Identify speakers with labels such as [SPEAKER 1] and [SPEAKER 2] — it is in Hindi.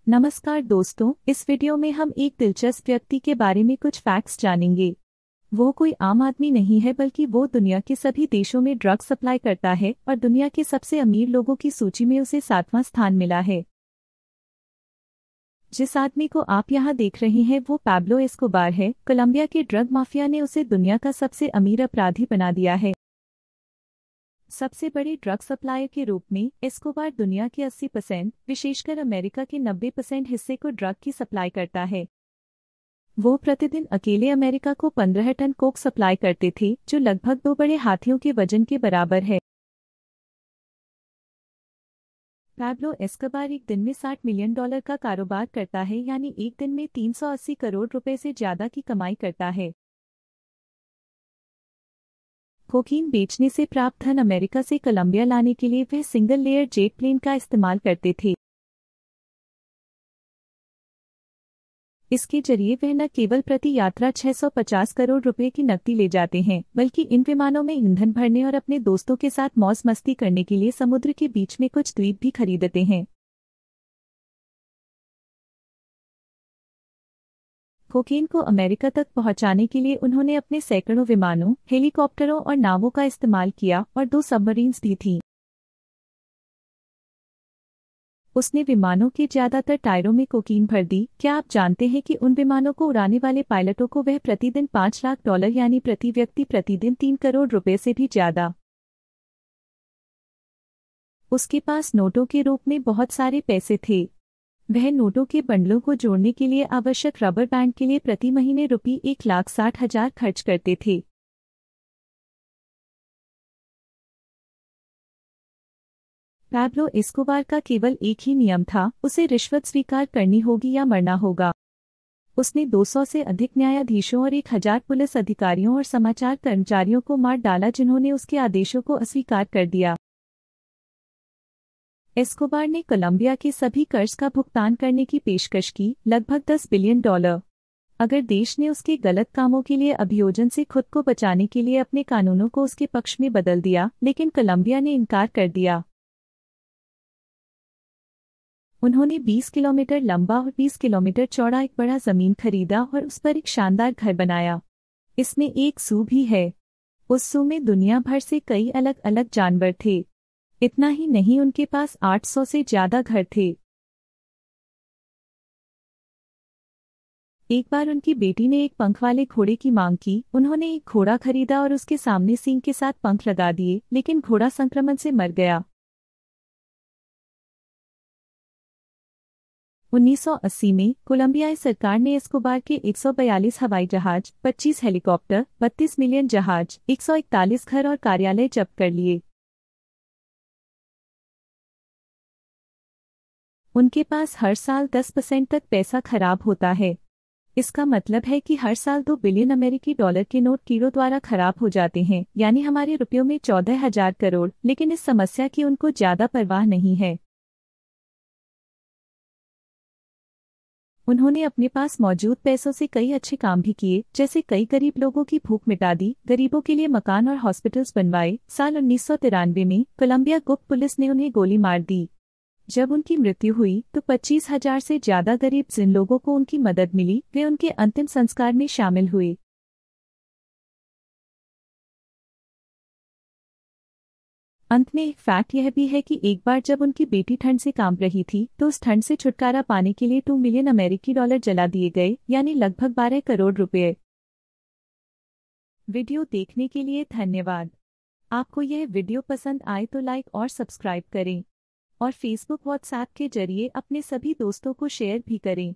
[SPEAKER 1] नमस्कार दोस्तों, इस वीडियो में हम एक दिलचस्प व्यक्ति के बारे में कुछ फैक्ट्स जानेंगे। वो कोई आम आदमी नहीं है, बल्कि वो दुनिया के सभी देशों में ड्रग सप्लाई करता है और दुनिया के सबसे अमीर लोगों की सूची में उसे 7वां स्थान मिला है। जिस आदमी को आप यहाँ देख रहे हैं वो पैब्लो एस्कोबार है। कोलंबिया के ड्रग माफिया ने उसे दुनिया का सबसे अमीर अपराधी बना दिया है। सबसे बड़े ड्रग सप्लायर के रूप में एस्कोबार दुनिया के 80%, विशेषकर अमेरिका के 90% हिस्से को ड्रग की सप्लाई करता है। वो प्रतिदिन अकेले अमेरिका को 15 टन कोक सप्लाई करते थे, जो लगभग 2 बड़े हाथियों के वजन के बराबर है। पैब्लो एस्कोबार एक दिन में $60 मिलियन का कारोबार करता है, यानी एक दिन में 380 करोड़ रुपए से ज्यादा की कमाई करता है। कोकीन बेचने से प्राप्त धन अमेरिका से कोलंबिया लाने के लिए वह सिंगल लेयर जेट प्लेन का इस्तेमाल करते थे। इसके जरिए वह न केवल प्रति यात्रा 650 करोड़ रुपए की नकदी ले जाते हैं, बल्कि इन विमानों में ईंधन भरने और अपने दोस्तों के साथ मौज मस्ती करने के लिए समुद्र के बीच में कुछ द्वीप भी खरीदते हैं। कोकीन को अमेरिका तक पहुंचाने के लिए उन्होंने अपने सैकड़ों विमानों, हेलीकॉप्टरों और नावों का इस्तेमाल किया और 2 सबमरीन्स भी थीं। उसने विमानों के ज्यादातर टायरों में कोकीन भर दी। क्या आप जानते हैं कि उन विमानों को उड़ाने वाले पायलटों को वह प्रतिदिन $5 लाख यानी प्रति व्यक्ति प्रतिदिन 3 करोड़ रुपए से भी ज्यादा। उसके पास नोटों के रूप में बहुत सारे पैसे थे। वह नोटों के बंडलों को जोड़ने के लिए आवश्यक रबर बैंड के लिए प्रति महीने रुपये 1,60,000 खर्च करते थे। पैब्लो एस्कोबार का केवल एक ही नियम था, उसे रिश्वत स्वीकार करनी होगी या मरना होगा। उसने 200 से अधिक न्यायाधीशों और 1,000 पुलिस अधिकारियों और समाचार कर्मचारियों को मार डाला जिन्होंने उसके आदेशों को अस्वीकार कर दिया। एस्कोबार ने कोलंबिया के सभी कर्ज का भुगतान करने की पेशकश की, लगभग $10 बिलियन। अगर देश ने उसके गलत कामों के लिए अभियोजन से खुद को बचाने के लिए अपने कानूनों को उसके पक्ष में बदल दिया, लेकिन कोलंबिया ने इनकार कर दिया। उन्होंने 20 किलोमीटर लंबा और 20 किलोमीटर चौड़ा एक बड़ा जमीन खरीदा और उस पर एक शानदार घर बनाया। इसमें एक ज़ू भी है। उस ज़ू में दुनिया भर से कई अलग अलग जानवर थे। इतना ही नहीं, उनके पास 800 से ज्यादा घर थे। एक बार उनकी बेटी ने एक पंख वाले घोड़े की मांग की। उन्होंने एक घोड़ा खरीदा और उसके सामने सींग के साथ पंख लगा दिए, लेकिन घोड़ा संक्रमण से मर गया। 1980 में कोलंबियाई सरकार ने एस्कोबार के 142 हवाई जहाज, 25 हेलीकॉप्टर, 32 मिलियन जहाज, 141 घर और कार्यालय जब्त कर लिए। उनके पास हर साल 10% तक पैसा खराब होता है। इसका मतलब है कि हर साल 2 बिलियन अमेरिकी डॉलर के नोट कीड़ों द्वारा खराब हो जाते हैं, यानी हमारे रुपयों में 14,000 करोड़। लेकिन इस समस्या की उनको ज्यादा परवाह नहीं है। उन्होंने अपने पास मौजूद पैसों से कई अच्छे काम भी किए, जैसे कई गरीब लोगों की भूख मिटा दी, गरीबों के लिए मकान और हॉस्पिटल्स बनवाए। साल 1993 में कोलंबिया गुप्त पुलिस ने उन्हें गोली मार दी। जब उनकी मृत्यु हुई तो 25,000 से ज्यादा गरीब जिन लोगों को उनकी मदद मिली, वे उनके अंतिम संस्कार में शामिल हुए। अंत में एक फैक्ट यह भी है कि एक बार जब उनकी बेटी ठंड से कांप रही थी, तो उस ठंड से छुटकारा पाने के लिए 2 मिलियन अमेरिकी डॉलर जला दिए गए, यानी लगभग 12 करोड़ रुपए। वीडियो देखने के लिए धन्यवाद। आपको यह वीडियो पसंद आए तो लाइक और सब्सक्राइब करें और फेसबुक व्हाट्सएप के जरिए अपने सभी दोस्तों को शेयर भी करें।